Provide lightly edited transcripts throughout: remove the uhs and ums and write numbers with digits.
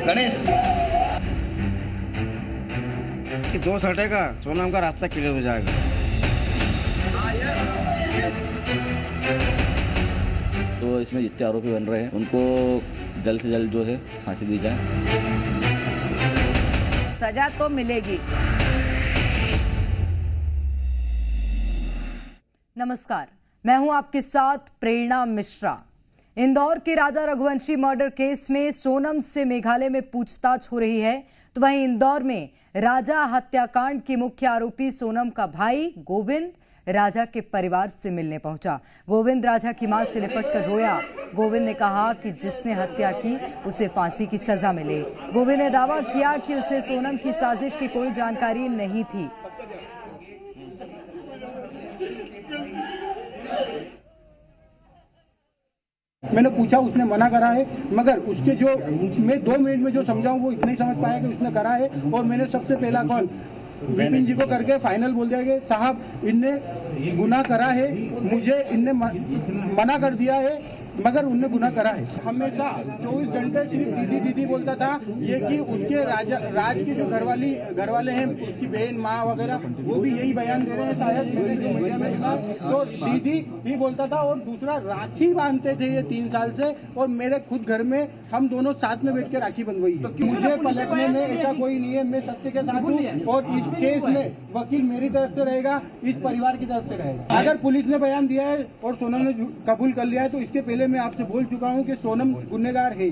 गणेश कि दोस्त हटेगा सोनम का रास्ता क्लियर हो जाएगा। तो इसमें जितने आरोपी बन रहे हैं उनको जल्द से जल्द जो है फांसी दी जाए। सजा तो मिलेगी। नमस्कार, मैं हूं आपके साथ प्रेरणा मिश्रा। इंदौर के राजा रघुवंशी मर्डर केस में सोनम से मेघालय में पूछताछ हो रही है, तो वहीं इंदौर में राजा हत्याकांड के मुख्य आरोपी सोनम का भाई गोविंद राजा के परिवार से मिलने पहुंचा। गोविंद राजा की मां से लिपट कर रोया। गोविंद ने कहा कि जिसने हत्या की उसे फांसी की सजा मिले। गोविंद ने दावा किया कि उसे सोनम की साजिश की कोई जानकारी नहीं थी। मैंने पूछा, उसने मना करा है, मगर उसके जो मैं 2 मिनट में जो समझाऊं वो इतना ही समझ पाया कि उसने करा है। और मैंने सबसे पहला कॉल विपिन जी को करके फाइनल बोल दिया कि साहब इनने गुनाह करा है, मुझे इनने मना कर दिया है, मगर उनने गुनाह करा है। हमेशा 24 घंटे सिर्फ दीदी दीदी बोलता था। ये कि उसके राज की जो घरवाले हैं, उसकी बहन माँ वगैरह, वो भी यही बयान दे रहे हैं शायद मैंने जो मीडिया में सुना। तो दीदी ही बोलता था और दूसरा राखी बांधते थे ये 3 साल से। और मेरे खुद घर में हम दोनों साथ में बैठ के राखी बंधवाई है। तो मुझे पलटने में ऐसा कोई नहीं है, मैं सत्य के साथ हूँ। और इस केस में वकील मेरी तरफ से रहेगा, इस परिवार की तरफ से रहेगा। अगर पुलिस ने बयान दिया है और सोनम ने कबूल कर लिया है, तो इसके पहले मैं आपसे बोल चुका हूं कि सोनम गुनहगार है।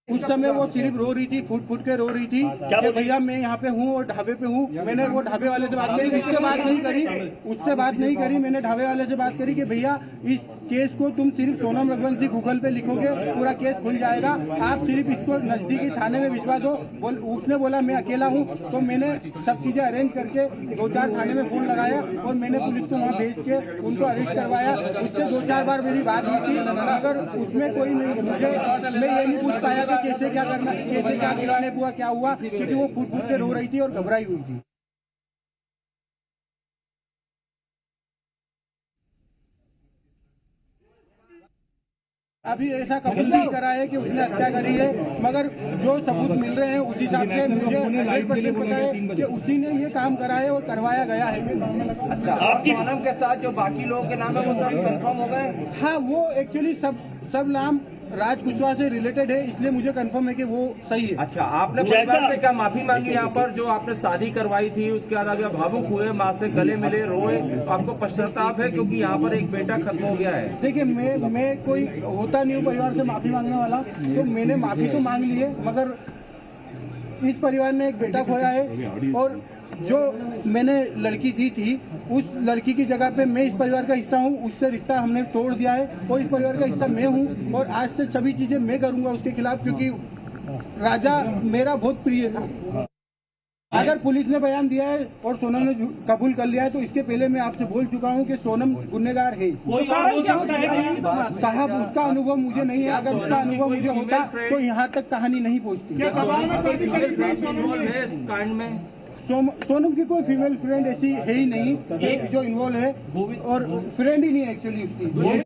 उस समय वो सिर्फ रो रही थी, फूट फूट के रो रही थी कि भैया मैं यहाँ पे हूँ और ढाबे पे हूँ। मैंने वो ढाबे वाले से बात करी, उससे बात नहीं करी। मैंने ढाबे वाले से बात करी कि भैया इस केस को तुम सिर्फ सोनम रघुवंशी गूगल पे लिखोगे, पूरा केस खुल जाएगा, आप सिर्फ इसको नजदीकी थाने में भिजवा दो। उसने बोला मैं अकेला हूँ। तो मैंने सब चीजें अरेंज करके 2-4 थाने में फोन लगाया और मैंने पुलिस को वहाँ भेज के उनको अरेस्ट करवाया। उससे 2-4 बार मेरी बात हुई थी, मगर उसमें कोई नहीं, मैं ये नहीं पूछ पाया कि कैसे क्या करना, कैसे क्या किडनैप हुआ, क्या हुआ, क्योंकि वो फूट फूट के रो रही थी और घबराई हुई थी। अभी ऐसा कबूल नहीं करा है कि उसने हत्या करी है, मगर जो सबूत मिल रहे हैं उस हिसाब से मुझे 100% पता है कि उसी ने ये काम करा है और करवाया गया है। अच्छा, आप सोनम के साथ जो बाकी लोगों के नाम है वो सब कंफर्म हो गए? हाँ, वो एक्चुअली सब नाम राज कुशवाहा से रिलेटेड है, इसलिए मुझे कंफर्म है कि वो सही है। अच्छा, आपने परिवार से क्या माफी मांगी यहाँ पर जो आपने शादी करवाई थी? उसके बाद आप भावुक हुए, माँ से गले मिले, रोए, आपको पश्चाताप है क्योंकि यहाँ पर एक बेटा खत्म हो गया है? देखिए, मैं कोई होता नहीं हूँ परिवार से माफी मांगने वाला, तो मैंने माफी तो मांग ली है, मगर इस परिवार ने एक बेटा खोया है। और जो मैंने लड़की दी थी, उस लड़की की जगह पे मैं इस परिवार का हिस्सा हूँ, उससे रिश्ता हमने तोड़ दिया है और इस परिवार का हिस्सा मैं हूँ। और आज से सभी चीजें मैं करूंगा उसके खिलाफ, क्योंकि राजा मेरा बहुत प्रिय था। अगर पुलिस ने बयान दिया है और सोनम ने कबूल कर लिया है, तो इसके पहले मैं आपसे बोल चुका हूँ कि सोनम गुनहगार है। साहब, उसका अनुभव मुझे नहीं है। अगर उसका अनुभव मुझे होता तो यहाँ तक कहानी नहीं पहुँचती। सोनम की कोई फीमेल फ्रेंड ऐसी है ही नहीं जो इन्वॉल्व है, और फ्रेंड ही नहीं है एक्चुअली उसकी।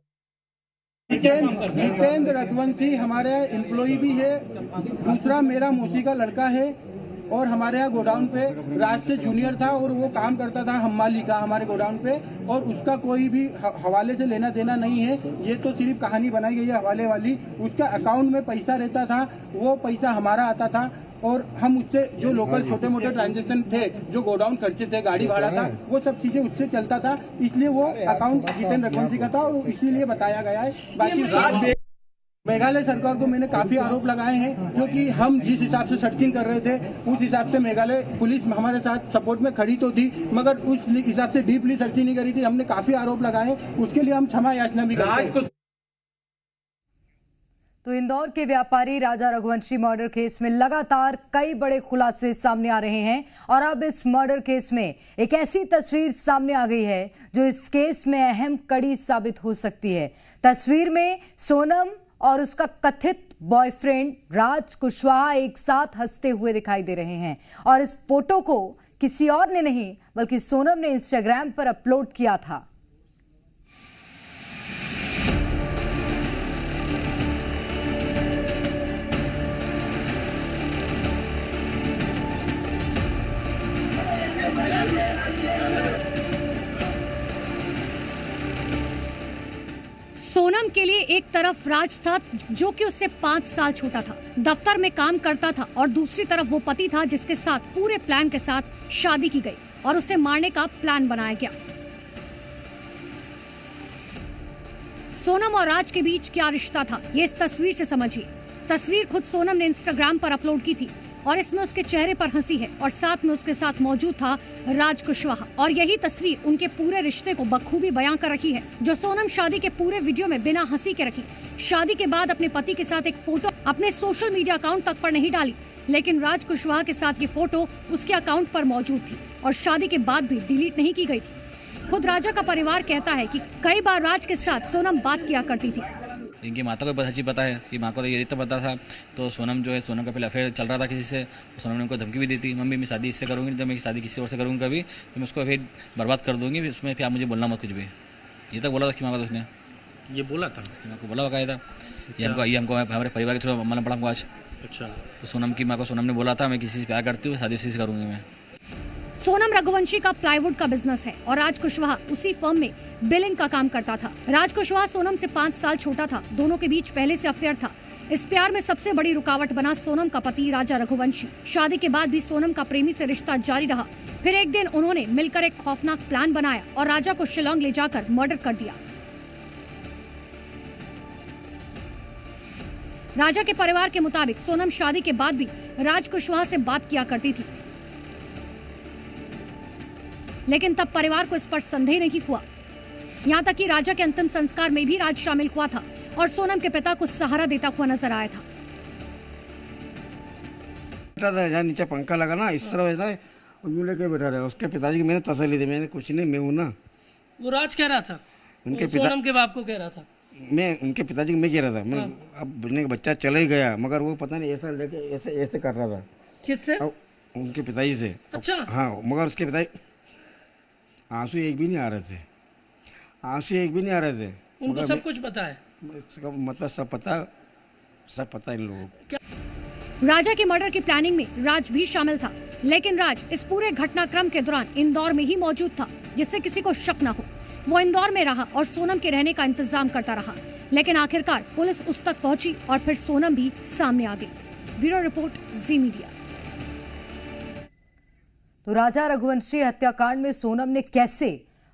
जितेंद्र रघुवंशी हमारे एम्प्लॉय भी है, दूसरा मेरा मौसी का लड़का है और हमारे यहाँ गोडाउन पे राज से जूनियर था और वो काम करता था हम्माली का हमारे गोडाउन पे, और उसका कोई भी हवाले से लेना देना नहीं है। ये तो सिर्फ कहानी बनाई गई है हवाले वाली। उसका अकाउंट में पैसा रहता था, वो पैसा हमारा आता था और हम उससे जो लोकल छोटे मोटे ट्रांजेक्शन थे, जो गोडाउन खर्चे थे, गाड़ी भाड़ा था, वो सब चीजें उससे चलता था। इसलिए वो अकाउंट जितेंद्र रघुवंशी का था और इसीलिए बताया गया है। बाकी मेघालय सरकार को मैंने काफी आरोप लगाए हैं, क्योंकि हम जिस हिसाब से सर्चिंग कर रहे थे उस हिसाब से मेघालय पुलिस हमारे साथ सपोर्ट में खड़ी तो थी, मगर उस हिसाब से डीपली सर्चिंग नहीं करी थी। हमने काफी आरोप लगाए, उसके लिए हम क्षमा याचना भी करते हैं। तो इंदौर के व्यापारी राजा रघुवंशी मर्डर केस में लगातार कई बड़े खुलासे सामने आ रहे हैं और अब इस मर्डर केस में एक ऐसी तस्वीर सामने आ गई है जो इस केस में अहम कड़ी साबित हो सकती है। तस्वीर में सोनम और उसका कथित बॉयफ्रेंड राज कुशवाहा एक साथ हंसते हुए दिखाई दे रहे हैं और इस फोटो को किसी और ने नहीं बल्कि सोनम ने इंस्टाग्राम पर अपलोड किया था। सोनम के लिए एक तरफ राज था जो कि उससे 5 साल छोटा था, दफ्तर में काम करता था, और दूसरी तरफ वो पति था जिसके साथ पूरे प्लान के साथ शादी की गई और उसे मारने का प्लान बनाया गया। सोनम और राज के बीच क्या रिश्ता था, ये इस तस्वीर से समझिए। तस्वीर खुद सोनम ने इंस्टाग्राम पर अपलोड की थी और इसमें उसके चेहरे पर हंसी है और साथ में उसके साथ मौजूद था राज कुशवाहा, और यही तस्वीर उनके पूरे रिश्ते को बखूबी बयां कर रही है, जो सोनम शादी के पूरे वीडियो में बिना हंसी के रखी। शादी के बाद अपने पति के साथ एक फोटो अपने सोशल मीडिया अकाउंट तक पर नहीं डाली, लेकिन राज कुशवाहा के साथ ये फोटो उसके अकाउंट पर मौजूद थी और शादी के बाद भी डिलीट नहीं की गई थी। खुद राजा का परिवार कहता है कि कई बार राज के साथ सोनम बात किया करती थी। इनकी माता को अच्छी पता है कि माँ को तो ये तो पता था, तो सोनम जो है, सोनम का पहले अफेयर चल रहा था किसी से, तो सोनम ने उनको धमकी भी दी थी, मम्मी मैं शादी इससे करूँगी, जब मैं शादी किसी और से करूँगी कभी तो मैं उसको फिर बर्बाद कर दूँगी, उसमें फिर आप मुझे बोलना मत कुछ भी। ये तक बोला था कि माँ को, उसने ये बोला था, उसकी माँ को बोला हुआ था, ये हमको हमारे परिवार के थ्रू मालूम पड़ा हमको आज। अच्छा, तो सोनम की माँ को सोनम ने बोला था मैं किसी से प्यार करती हूँ, शादी उसी से करूँगी मैं। सोनम रघुवंशी का प्लाईवुड का बिजनेस है और राज कुशवाहा उसी फर्म में बिलिंग का काम करता था। राज कुशवाहा सोनम से 5 साल छोटा था, दोनों के बीच पहले से अफेयर था। इस प्यार में सबसे बड़ी रुकावट बना सोनम का पति राजा रघुवंशी। शादी के बाद भी सोनम का प्रेमी से रिश्ता जारी रहा। फिर एक दिन उन्होंने मिलकर एक खौफनाक प्लान बनाया और राजा को शिलांग ले जाकर मर्डर कर दिया। राजा के परिवार के मुताबिक सोनम शादी के बाद भी राज कुशवाहा से बात किया करती थी, लेकिन तब परिवार को इस पर संदेह नहीं हुआ। यहाँ तक कि राजा के अंतिम संस्कार में भी राज शामिल हुआ था और सोनम के पिता को सहारा देता हुआ नजर आया था। बैठा था जहाँ नीचे पंखा लगा ना, इस तरह बैठा है, यूं लेके बैठा रहा। उसके पिताजी की मैंने तसल्ली दी, मैंने कुछ नहीं, मैं हूँ ना। वो राज कह रहा था, उनके सोनम के बाप को कह रहा था, मैं उनके पिताजी को मैं कह रहा था, मैं अब बच्चा चला ही गया, मगर वो पता नहीं ऐसा लेके ऐसे ऐसे कर रहा था। किससे? उनके पिताजी से। अच्छा। हाँ, मगर उसके पिताजी आंसू एक भी नहीं आ रहे थे, आंसू एक भी नहीं आ रहे थे। उनको सब कुछ पता है, मतलब सब पता है इन लोगों को। राजा के मर्डर की प्लानिंग में राज भी शामिल था, लेकिन राज इस पूरे घटनाक्रम के दौरान इंदौर में ही मौजूद था, जिससे किसी को शक न हो। वो इंदौर में रहा और सोनम के रहने का इंतजाम करता रहा, लेकिन आखिरकार पुलिस उस तक पहुंची और फिर सोनम भी सामने आ गई। ब्यूरो रिपोर्ट, जी मीडिया। तो राजा रघुवंशी हत्याकांड में सोनम ने कैसे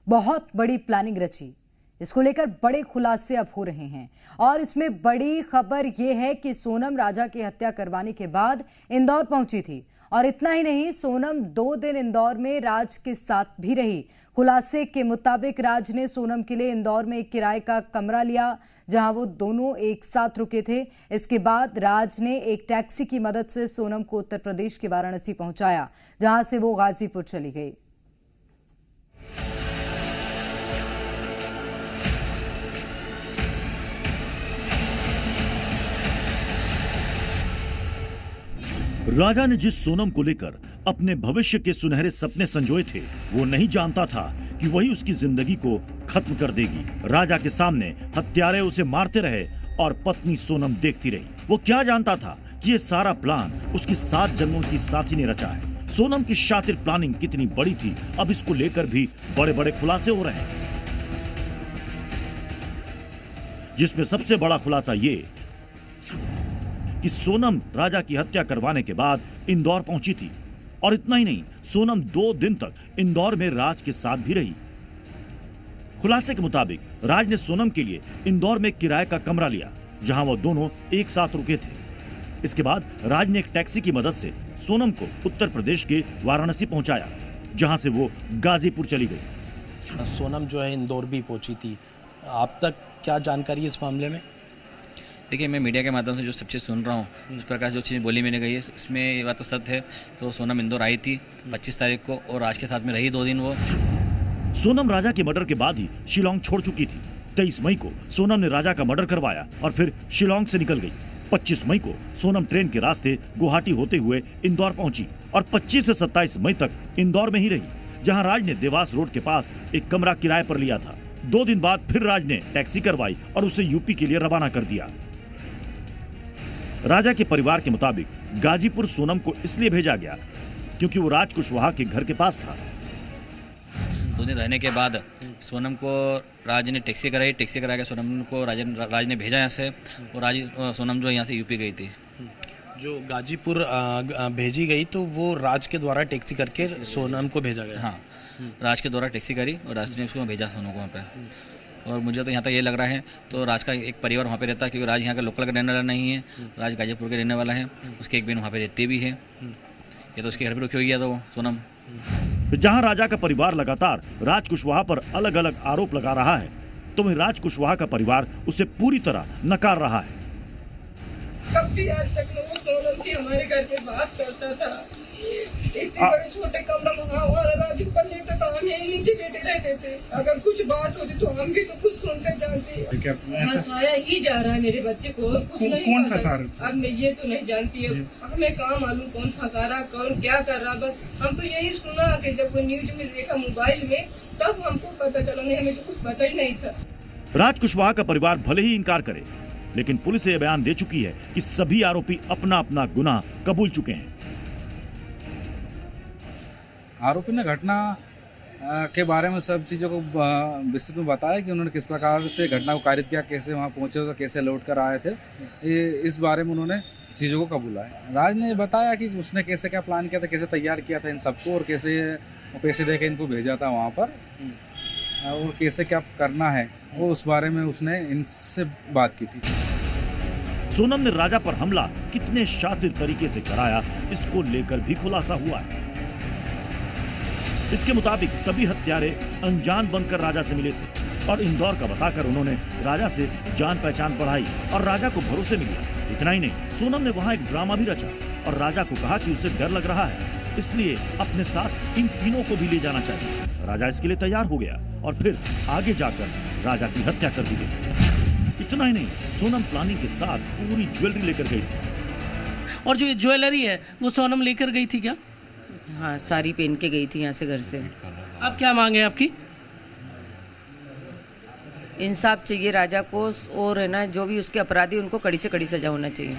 बहुत बड़ी प्लानिंग रची, इसको लेकर बड़े खुलासे अब हो रहे हैं। और इसमें बड़ी खबर यह है कि सोनम राजा की हत्या करवाने के बाद इंदौर पहुंची थी, और इतना ही नहीं, सोनम 2 दिन इंदौर में राज के साथ भी रही। खुलासे के मुताबिक राज ने सोनम के लिए इंदौर में एक किराए का कमरा लिया, जहां वो दोनों एक साथ रुके थे। इसके बाद राज ने एक टैक्सी की मदद से सोनम को उत्तर प्रदेश के वाराणसी पहुंचाया, जहां से वो गाजीपुर चली गई। राजा ने जिस सोनम को लेकर अपने भविष्य के सुनहरे सपने संजोए थे, वो नहीं जानता था कि वही उसकी जिंदगी को खत्म कर देगी। राजा के सामने हत्यारे उसे मारते रहे और पत्नी सोनम देखती रही। वो क्या जानता था कि ये सारा प्लान उसकी 7 जन्मों की साथी ने रचा है। सोनम की शातिर प्लानिंग कितनी बड़ी थी, अब इसको लेकर भी बड़े बड़े खुलासे हो रहे हैं, जिसमें सबसे बड़ा खुलासा ये कि सोनम राजा की हत्या करवाने के बाद इंदौर पहुंची थी, और इतना ही नहीं, सोनम 2 दिन तक इंदौर में राज के साथ भी रही। खुलासे के मुताबिक राज ने सोनम के लिए इंदौर में किराए का कमरा लिया, जहां वो दोनों एक साथ रुके थे। इसके बाद राज ने एक टैक्सी की मदद से सोनम को उत्तर प्रदेश के वाराणसी पहुंचाया, जहां से वो गाजीपुर चली गई। सोनम जो है इंदौर भी पहुंची थी, आप तक क्या जानकारी है इस मामले में? देखिए, मैं मीडिया के माध्यम से जो सब चीज़ सुन रहा हूँ, उस प्रकार जो चीज़ बोली मैंने कही है, इसमें ये बात तो सत्य है। तो सोनम इंदौर आई थी 25 तारीख को और राज के साथ में रही 2 दिन। वो सोनम राजा के मर्डर के बाद ही शिलांग छोड़ चुकी थी। 23 मई को सोनम ने राजा का मर्डर करवाया और फिर शिलांग से निकल गई। 25 मई को सोनम ट्रेन के रास्ते गुवाहाटी होते हुए इंदौर पहुंची और 25 से 27 मई तक इंदौर में ही रही, जहां राज ने देवास रोड के पास एक कमरा किराए पर लिया था। 2 दिन बाद फिर राज ने टैक्सी करवाई और उसे यूपी के लिए रवाना कर दिया। राजा के परिवार के मुताबिक गाजीपुर सोनम को इसलिए भेजा गया क्योंकि वो राज कुशवाहा के घर के पास था। 2 दिन रहने के बाद सोनम को राज ने टैक्सी कराई, टैक्सी करा के सोनम को राज ने भेजा यहाँ से, और सोनम जो यहाँ से यूपी गई थी। जो गाजीपुर भेजी गई तो वो राज के द्वारा टैक्सी करके सोनम को भेजा गया। हाँ, राज के द्वारा टैक्सी करी और राज ने उसको भेजा सोनम को वहाँ पे। और मुझे तो यहाँ तक ये लग रहा है तो राज का एक परिवार वहाँ पे रहता है, क्योंकि राज यहाँ का लोकल का रहने वाला नहीं है, राज गाजीपुर के रहने वाला है। उसकी एक बहन वहाँ पे रहती भी है, ये तो उसके घर पे रुकी हुई है तो सोनम। जहां राजा का परिवार लगातार राज कुशवाहा पर अलग अलग आरोप लगा रहा है, तो वहीं राज कुशवाहा का परिवार उसे पूरी तरह नकार रहा है। कब भी आज तक वो सोनम थी हमारे घर पे बात करता था, इतने बड़े छोटे कमरा हमारा राजू पर लेते तो हम यही नीचे लेटे रहते थे। अगर कुछ बात होती तो हम भी तो कुछ सुनते जानते। फंसाया ही जा रहा है मेरे बच्चे को, कुछ नहीं। कौन फंसा रहा? अब मैं ये तो नहीं जानती है, हमें कहाँ मालूम कौन फंसा रहा, कौन क्या कर रहा। बस हम तो यही सुना कि जब वो न्यूज में देखा मोबाइल में तब हमको पता चला, नहीं हमें तो कुछ पता ही नहीं था। राज कुशवाहा का परिवार भले ही इनकार करे, लेकिन पुलिस ये बयान दे चुकी है कि सभी आरोपी अपना अपना गुनाह कबूल चुके हैं। आरोपी ने घटना के बारे में सब चीज़ों को विस्तृत में बताया कि उन्होंने किस प्रकार से घटना को कारित किया, कैसे वहाँ पहुँचे और कैसे लौट कर आए थे। इस बारे में उन्होंने चीज़ों को कबूला है। राज ने बताया कि उसने कैसे क्या प्लान किया था, कैसे तैयार किया था इन सबको, और कैसे पैसे दे के इनको भेजा था वहाँ पर, और कैसे क्या करना है वो उस बारे में उसने इनसे बात की थी। सोनम ने राजा पर हमला कितने शातिर तरीके से कराया, इसको लेकर भी खुलासा हुआ है। इसके मुताबिक सभी हत्यारे अनजान बनकर राजा से मिले थे और इंदौर का बताकर उन्होंने राजा से जान पहचान बढ़ाई और राजा को भरोसे में लिया। इतना ही नहीं, सोनम ने वहां एक ड्रामा भी रचा और राजा को कहा कि उसे डर लग रहा है, इसलिए अपने साथ इन तीनों को भी ले जाना चाहिए। राजा इसके लिए तैयार हो गया और फिर आगे जाकर राजा की हत्या कर दी गई। इतना ही नहीं, सोनम प्लानिंग के साथ पूरी ज्वेलरी लेकर गई थी। और जो ये ज्वेलरी है वो सोनम लेकर गई थी क्या? हाँ, सारी पहन के गई थी यहाँ से, घर से। अब क्या मांगे आपकी? इंसाफ चाहिए राजा को, और है ना जो भी उसके अपराधी उनको कड़ी से कड़ी सजा होना चाहिए।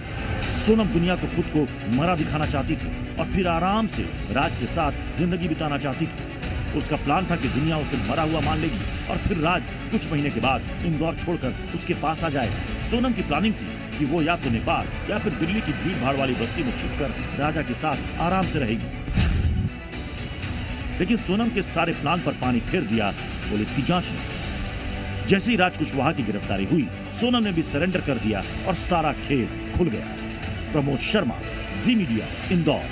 सोनम दुनिया को खुद को मरा दिखाना चाहती थी और फिर आराम से राज के साथ जिंदगी बिताना चाहती थी। उसका प्लान था कि दुनिया उसे मरा हुआ मान लेगी और फिर राज कुछ महीने के बाद इंदौर छोड़कर उसके पास आ जाएगा। सोनम की प्लानिंग थी कि वो या तो नेपाल या फिर दिल्ली की भीड़ भाड़ वाली बस्ती में छिपकर राजा के साथ आराम से रहेगी। लेकिन सोनम के सारे प्लान पर पानी फेर दिया पुलिस की जांच ने। जैसे ही राज कुशवाहा की गिरफ्तारी हुई, सोनम ने भी सरेंडर कर दिया और सारा खेल खुल गया। प्रमोद शर्मा, जी मीडिया, इंदौर।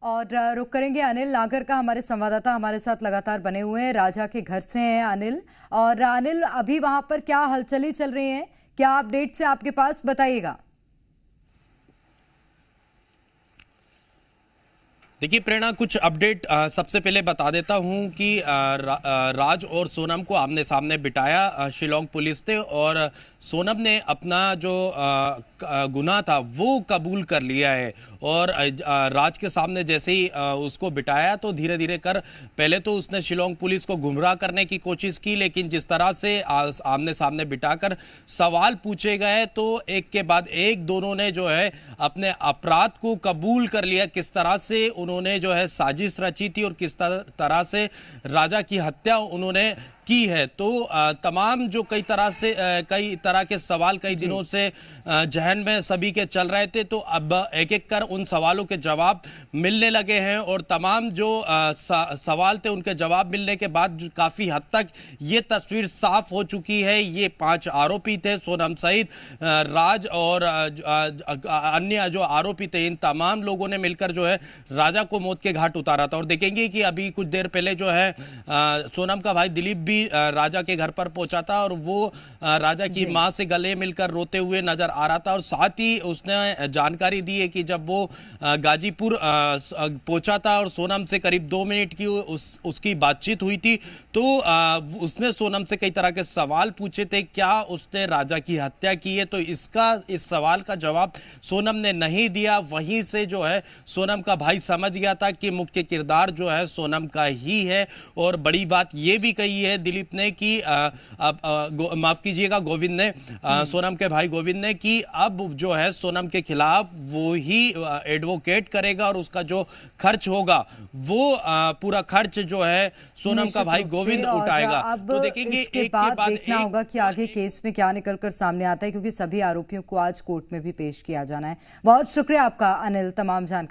और रुक करेंगे अनिल नागर का, हमारे संवाददाता हमारे साथ लगातार बने हुए हैं, राजा के घर से हैं अनिल। और अनिल, अभी वहां पर क्या हलचलें चल रही हैं, क्या अपडेट से आपके पास, बताइएगा। देखिए प्रेरणा, कुछ अपडेट सबसे पहले बता देता हूं कि राज और सोनम को आमने सामने बिठाया शिलोंग पुलिस ने, और सोनम ने अपना जो गुनाह था वो कबूल कर लिया है। और राज के सामने जैसे ही उसको बिठाया तो धीरे धीरे कर पहले तो उसने शिलोंग पुलिस को गुमराह करने की कोशिश की, लेकिन जिस तरह से आमने सामने बिठाकर सवाल पूछे गए तो एक के बाद एक दोनों ने जो है अपने अपराध को कबूल कर लिया। किस तरह से उन्होंने जो है साजिश रची थी और किस तरह से राजा की हत्या उन्होंने की है। तो तमाम जो कई तरह के सवाल कई दिनों से जहन में सभी के चल रहे थे, तो अब एक एक कर उन सवालों के जवाब मिलने लगे हैं। और तमाम जो सवाल थे उनके जवाब मिलने के बाद काफी हद तक ये तस्वीर साफ हो चुकी है। ये 5 आरोपी थे, सोनम सहित राज और अन्य जो आरोपी थे, इन तमाम लोगों ने मिलकर जो है राजा को मौत के घाट उतारा था। और देखेंगे कि अभी कुछ देर पहले जो है सोनम का भाई दिलीप भी राजा के घर पर पहुंचा था और वो राजा की मां से गले मिलकर रोते हुए नजर आ रहा था। और साथ ही उसने जानकारी दी है कि जब वो गाजीपुर पहुंचा था और सोनम से करीब 2 मिनट की उसकी बातचीत हुई थी, तो उसने सोनम से कई तरह के सवाल पूछे थे, क्या उसने राजा की हत्या की है। तो इस सवाल का जवाब सोनम ने नहीं दिया। वहीं से जो है सोनम का भाई समझ समझ गया था कि मुख्य किरदार जो है सोनम का ही है। और बड़ी बात यह भी कही है दिलीप ने कि माफ कीजिएगा गोविंद ने, सोनम के भाई गोविंद ने, कि अब जो है सोनम के खिलाफ वो ही एडवोकेट करेगा और उसका जो खर्च होगा वो पूरा खर्च जो है सोनम का भाई गोविंद उठाएगा। अब तो देखेंगे इसके एक के बाद देखना होगा कि आगे केस में क्या निकलकर सामने आता है, क्योंकि सभी आरोपियों को आज कोर्ट में भी पेश किया जाना है। बहुत शुक्रिया आपका अनिल, तमाम जानकारी